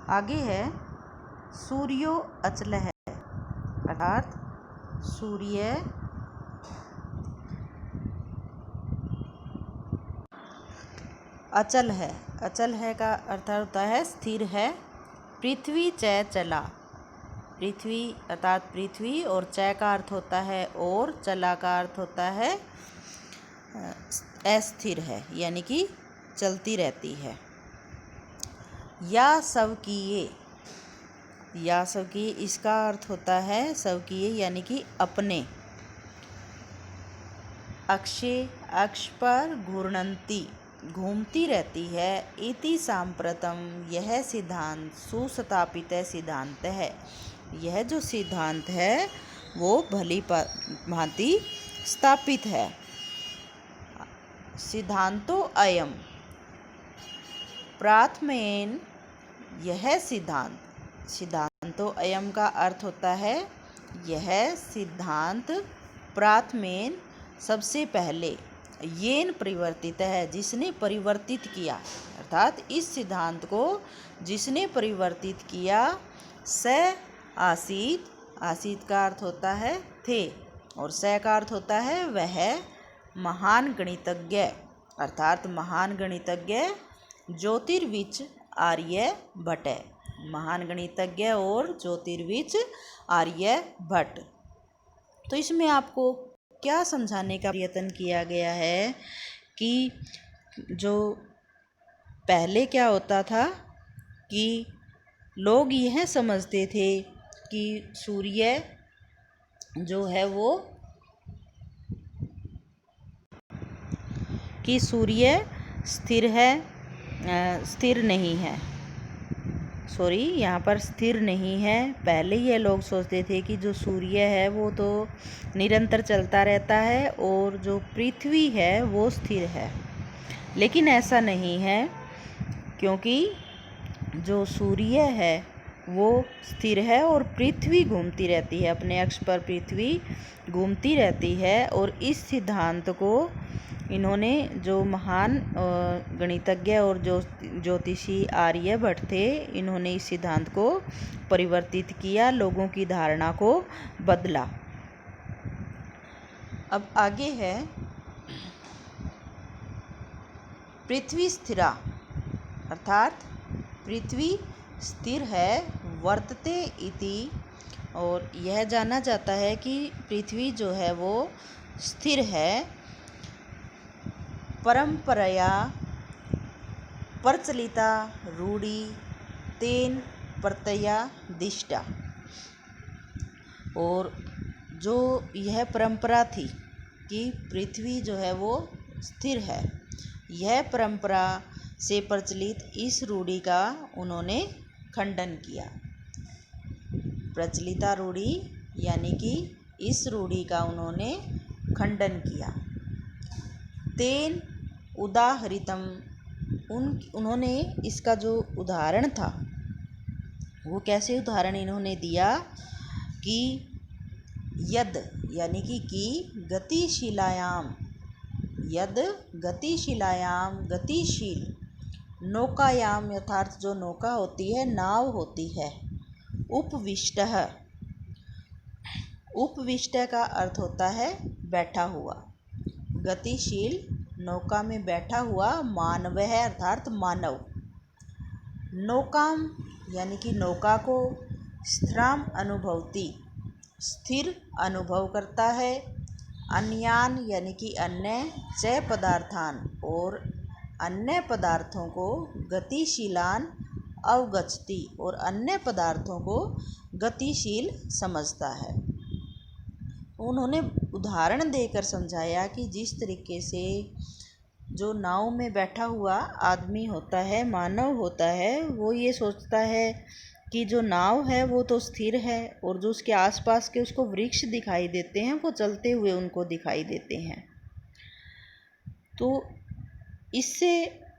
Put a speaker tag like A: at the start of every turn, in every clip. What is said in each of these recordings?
A: आगे है सूर्यो अचल है, अर्थात सूर्य अचल है। अचल है का अर्थ होता है स्थिर है। पृथ्वी च चला, पृथ्वी अर्थात पृथ्वी, और च का अर्थ होता है और, चला का अर्थ होता है अस्थिर है, यानी कि चलती रहती है। या स्वकीय, या स्वकीय इसका अर्थ होता है स्वकीय यानी कि अपने। अक्षे अक्ष पर घूर्णन्ति घूमती रहती है। इति सांप्रतम यह सिद्धांत सुस्थापित सिद्धांत है। यह जो सिद्धांत है वो भली भांति स्थापित है। सिद्धांतो अयम प्राथमेन, यह सिद्धांत, सिद्धांतो अयम का अर्थ होता है यह सिद्धांत, प्राथमेन सबसे पहले, येन परिवर्तित है जिसने परिवर्तित किया, अर्थात इस सिद्धांत को जिसने परिवर्तित किया। स आसीत, आसीत का अर्थ होता है थे, और स का अर्थ होता है वह महान गणितज्ञ, अर्थात महान गणितज्ञ ज्योतिर्विच आर्यभट्ट, महान गणितज्ञ और ज्योतिर्विच आर्यभट्ट। तो इसमें आपको क्या समझाने का प्रयत्न किया गया है कि जो पहले क्या होता था कि लोग यह समझते थे कि सूर्य जो है वो, कि सूर्य स्थिर है, स्थिर नहीं है, सॉरी यहाँ पर स्थिर नहीं है। पहले ये लोग सोचते थे कि जो सूर्य है वो तो निरंतर चलता रहता है और जो पृथ्वी है वो स्थिर है, लेकिन ऐसा नहीं है, क्योंकि जो सूर्य है वो स्थिर है और पृथ्वी घूमती रहती है, अपने अक्ष पर पृथ्वी घूमती रहती है। और इस सिद्धांत को इन्होंने, जो महान गणितज्ञ और जो ज्योतिषी आर्यभट्ट थे, इन्होंने इस सिद्धांत को परिवर्तित किया, लोगों की धारणा को बदला। अब आगे है पृथ्वी स्थिरा, अर्थात पृथ्वी स्थिर है। वर्तते इति, और यह जाना जाता है कि पृथ्वी जो है वो स्थिर है। परंपरया प्रचलिता रूढ़ी तेन प्रत्यया दिष्टा, और जो यह परंपरा थी कि पृथ्वी जो है वो स्थिर है, यह परंपरा से प्रचलित इस रूढ़ी का उन्होंने खंडन किया। प्रचलिता रूढ़ी यानी कि इस रूढ़ी का उन्होंने खंडन किया। तेन उदाहरितम, उन्होंने इसका जो उदाहरण था वो कैसे उदाहरण इन्होंने दिया कि यद यानी कि गतिशीलायाम, यद गतिशीलायाम गतिशील, नौकायाम यथार्थ जो नौका होती है, नाव होती है, उपविष्टः, उपविष्ट का अर्थ होता है बैठा हुआ, गतिशील नौका में बैठा हुआ मानव है, अर्थात मानव। नौकाम यानी कि नौका को, स्थिराम अनुभवती स्थिर अनुभव करता है, अन्यान यानी कि अन्य, च पदार्थान और अन्य पदार्थों को, गतिशीलान अवगच्छति और अन्य पदार्थों को गतिशील समझता है। उन्होंने उदाहरण देकर समझाया कि जिस तरीके से जो नाव में बैठा हुआ आदमी होता है, मानव होता है, वो ये सोचता है कि जो नाव है वो तो स्थिर है और जो उसके आसपास के उसको वृक्ष दिखाई देते हैं वो चलते हुए उनको दिखाई देते हैं। तो इससे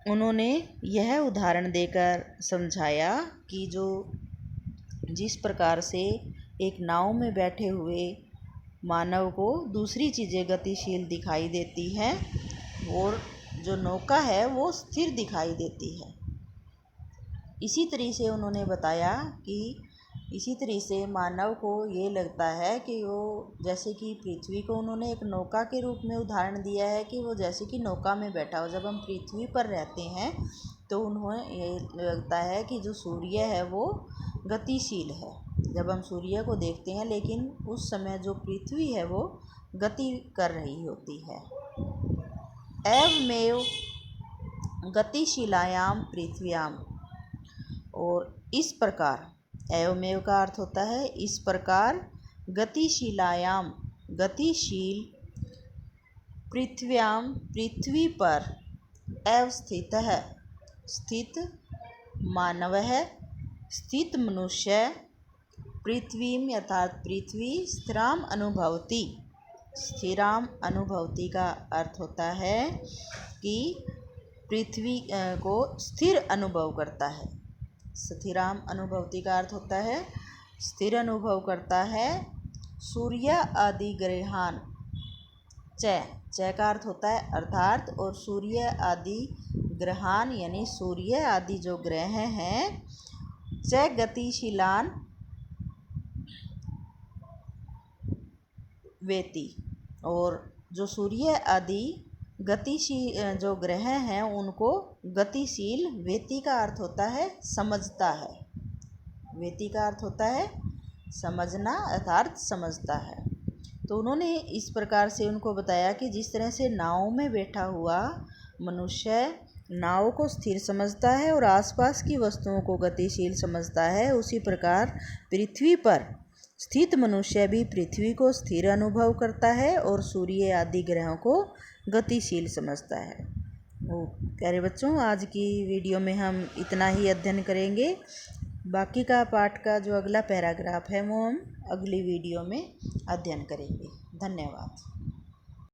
A: उन्होंने यह उदाहरण देकर समझाया कि जो जिस प्रकार से एक नाव में बैठे हुए मानव को दूसरी चीज़ें गतिशील दिखाई देती हैं और जो नौका है वो स्थिर दिखाई देती है। इसी तरह से उन्होंने बताया कि इसी तरह से मानव को ये लगता है कि वो जैसे कि पृथ्वी को उन्होंने एक नौका के रूप में उदाहरण दिया है कि वो जैसे कि नौका में बैठा हो। जब हम पृथ्वी पर रहते हैं तो उन्हें ये लगता है कि जो सूर्य है वो गतिशील है। जब हम सूर्य को देखते हैं लेकिन उस समय जो पृथ्वी है वो गति कर रही होती है। एवमेव गतिशीलायाम पृथ्व्याम, और इस प्रकार, एवमेव का अर्थ होता है इस प्रकार, गतिशीलायाम गतिशील, पृथ्व्याम पृथ्वी पर, एव स्थित है स्थित मानव है, स्थित मनुष्य, पृथ्वीम अर्थात पृथ्वी, स्थिराम अनुभवती, स्थिराम अनुभवती का अर्थ होता है कि पृथ्वी को स्थिर अनुभव करता है। स्थिराम अनुभवती का अर्थ होता है स्थिर अनुभव करता है। सूर्य आदि ग्रहान, च का अर्थ होता है अर्थात, और सूर्य आदि ग्रहान यानी सूर्य आदि जो ग्रह हैं, च गतिशीलान वेति, और जो सूर्य आदि गतिशील जो ग्रह हैं उनको गतिशील, वेति का अर्थ होता है समझता है, वेति का अर्थ होता है समझना अर्थात समझता है। तो उन्होंने इस प्रकार से उनको बताया कि जिस तरह से नाव में बैठा हुआ मनुष्य नाव को स्थिर समझता है और आसपास की वस्तुओं को गतिशील समझता है, उसी प्रकार पृथ्वी पर स्थित मनुष्य भी पृथ्वी को स्थिर अनुभव करता है और सूर्य आदि ग्रहों को गतिशील समझता है। वो प्यारे बच्चों, आज की वीडियो में हम इतना ही अध्ययन करेंगे। बाकी का पाठ का जो अगला पैराग्राफ है वो हम अगली वीडियो में अध्ययन करेंगे। धन्यवाद।